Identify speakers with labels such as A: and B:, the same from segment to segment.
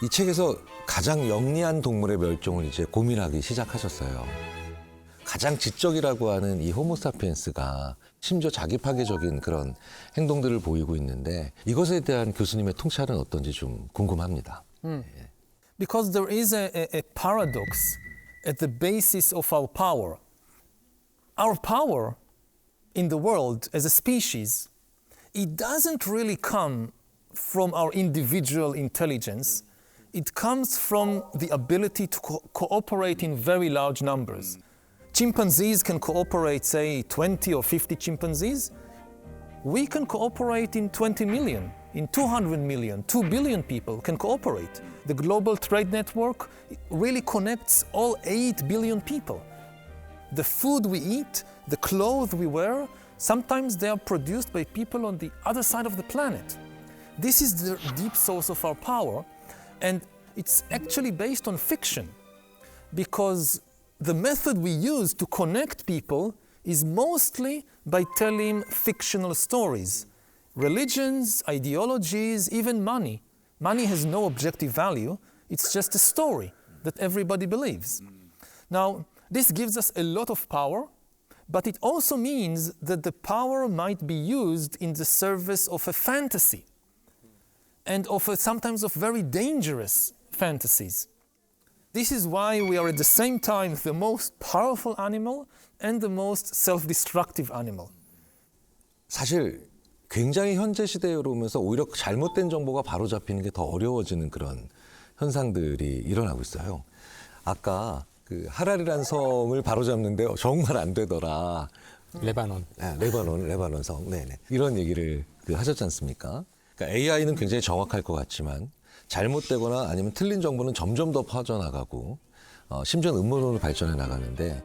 A: 이 책에서 가장 영리한 동물의 멸종을 이제 고민하기 시작하셨어요. 가장 지적이라고 하는 이 호모 사피엔스가 심지어 자기 파괴적인 그런 행동들을 보이고 있는데 이것에 대한 교수님의 통찰은 어떤지 좀 궁금합니다.
B: Because there is a paradox at the basis of our power. Our power in the world as a species, it doesn't really come from our individual intelligence. It comes from the ability to cooperate in very large numbers. Chimpanzees can cooperate, say, 20 or 50 chimpanzees. We can cooperate in 20 million, in 200 million, 2 billion people can cooperate. The global trade network really connects all 8 billion people. The food we eat, the clothes we wear, sometimes they are produced by people on the other side of the planet. This is the deep source of our power, and it's actually based on fiction, because the method we use to connect people is mostly by telling fictional stories. Religions, ideologies, even money. Money has no objective value. It's just a story that everybody believes. Now, this gives us a lot of power, but it also means that the power might be used in the service of a fantasy and sometimes of very dangerous fantasies. This is why we are at the same time the most powerful animal and the most self-destructive animal.
A: 사실 굉장히 현재 시대에 오면서 오히려 잘못된 정보가 바로잡히는 게 더 어려워지는 그런 현상들이 일어나고 있어요. 아까 그 하라리라는 성을 바로잡는데 정말 안 되더라.
C: 레바논.
A: 네, 레바논 성. 네네. 이런 얘기를 하셨지 않습니까? 그러니까 AI는 굉장히 정확할 것 같지만 잘못되거나 아니면 틀린 정보는 점점 더 퍼져나가고 심지어는 음모론으로 발전해 나가는데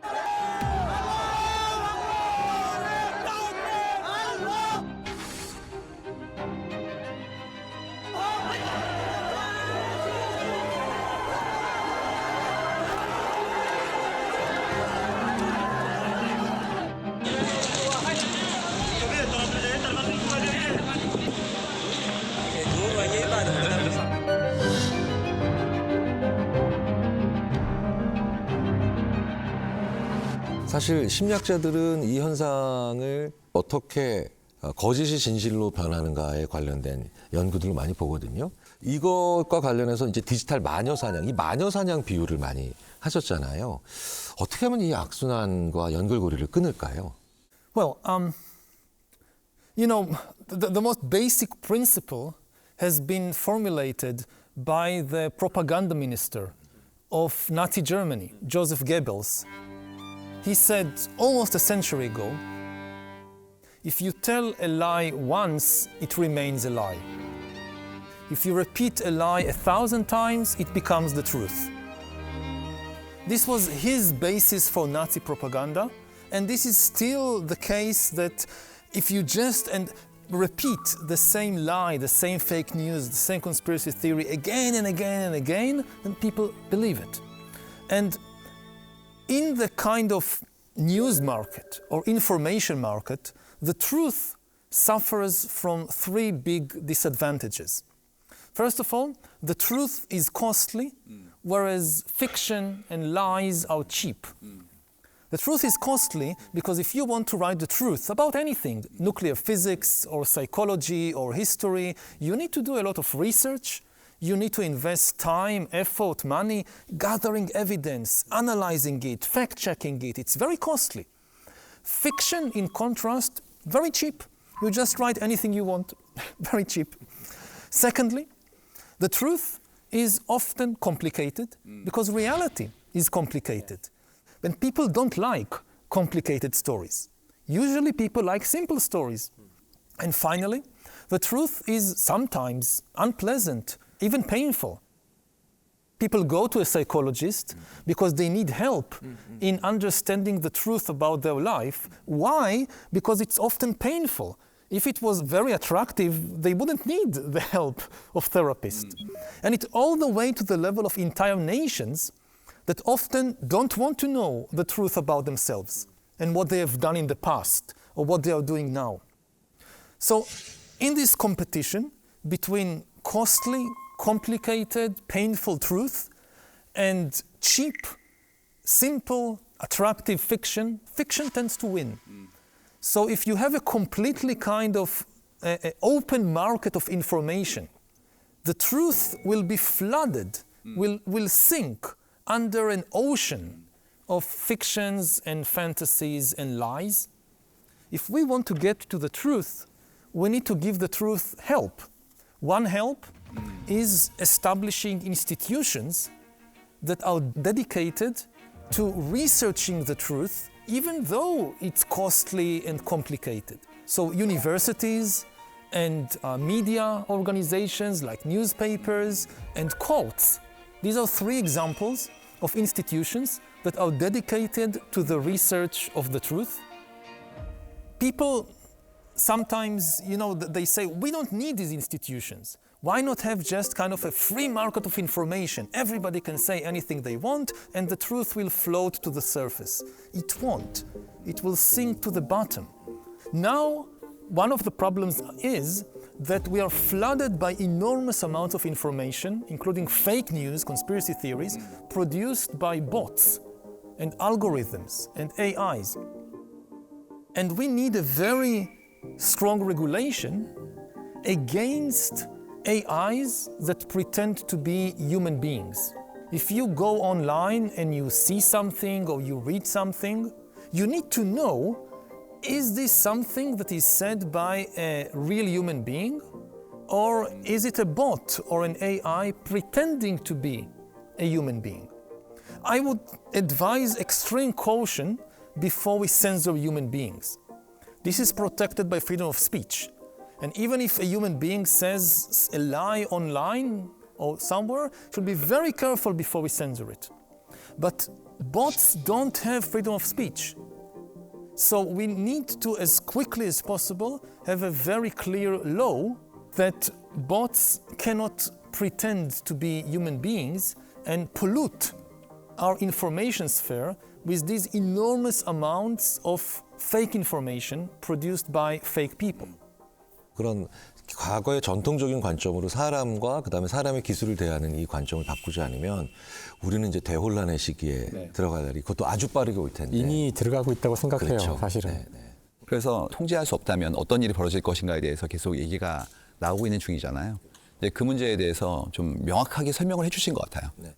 A: 사실 심리학자들은 이 현상을 어떻게 거짓이 진실로 변하는가에 관련된 연구들을 많이 보거든요. 이것과 관련해서 이제 디지털 마녀 사냥, 이 마녀 사냥 비유를 많이 하셨잖아요. 어떻게 하면 이 악순환과 연결고리를 끊을까요?
B: Well, you know, the most basic principle has been formulated by the propaganda minister of Nazi Germany, Joseph Goebbels. He said almost a century ago, if you tell a lie once, it remains a lie. If you repeat a lie 1,000 times, it becomes the truth. This was his basis for Nazi propaganda, and this is still the case that if you just repeat the same lie, the same fake news, the same conspiracy theory again and again and again, then people believe it. And in the kind of news market or information market, the truth suffers from 3 big disadvantages. First of all, the truth is costly, whereas fiction and lies are cheap. The truth is costly because if you want to write the truth about anything, nuclear physics or psychology or history, you need to do a lot of research. You need to invest time, effort, money, gathering evidence, analyzing it, fact-checking it. It's very costly. Fiction, in contrast, very cheap. You just write anything you want, very cheap. Secondly, the truth is often complicated because reality is complicated. And people don't like complicated stories. Usually people like simple stories. And finally, the truth is sometimes unpleasant, even painful. People go to a psychologist because they need help in understanding the truth about their life. Why? Because it's often painful. If it was very attractive, they wouldn't need the help of therapists. And it's all the way to the level of entire nations that often don't want to know the truth about themselves and what they have done in the past or what they are doing now. So in this competition between costly, complicated, painful truth and cheap, simple, attractive fiction, fiction tends to win. So if you have a completely kind of open market of information, the truth will be flooded, will sink under an ocean of fictions and fantasies and lies. If we want to get to the truth, we need to give the truth help. One help is establishing institutions that are dedicated to researching the truth, even though it's costly and complicated. So universities and media organizations like newspapers and courts, these are three examples of institutions that are dedicated to the research of the truth. People sometimes, they say, we don't need these institutions. Why not have just kind of a free market of information? Everybody can say anything they want and the truth will float to the surface. It won't. It will sink to the bottom. Now, one of the problems is that we are flooded by enormous amounts of information, including fake news, conspiracy theories, produced by bots and algorithms and AIs. And we need a very strong regulation against AIs that pretend to be human beings. If you go online and you see something or you read something, you need to know, is this something that is said by a real human being? Or is it a bot or an AI pretending to be a human being? I would advise extreme caution before we censor human beings. This is protected by freedom of speech. And even if a human being says a lie online or somewhere, should be very careful before we censor it. But bots don't have freedom of speech. So we need to, as quickly as possible, have a very clear law that bots cannot pretend to be human beings and pollute our information sphere with these enormous amounts of fake information produced by fake people.
A: 그런 과거의 전통적인 관점으로 사람과 그다음에 사람의 기술을 대하는 이 관점을 바꾸지 않으면 우리는 이제 대혼란의 시기에 들어가다니 그것도 아주 빠르게 올 텐데.
C: 이미 들어가고 있다고 생각해요,
A: 그렇죠.
C: 사실은.
A: 네.
D: 그래서 통제할 수 없다면 어떤 일이 벌어질 것인가에 대해서 계속 얘기가 나오고 있는 중이잖아요. 근데 그 문제에 대해서 좀 명확하게 설명을 해주신 것 같아요.
A: 네.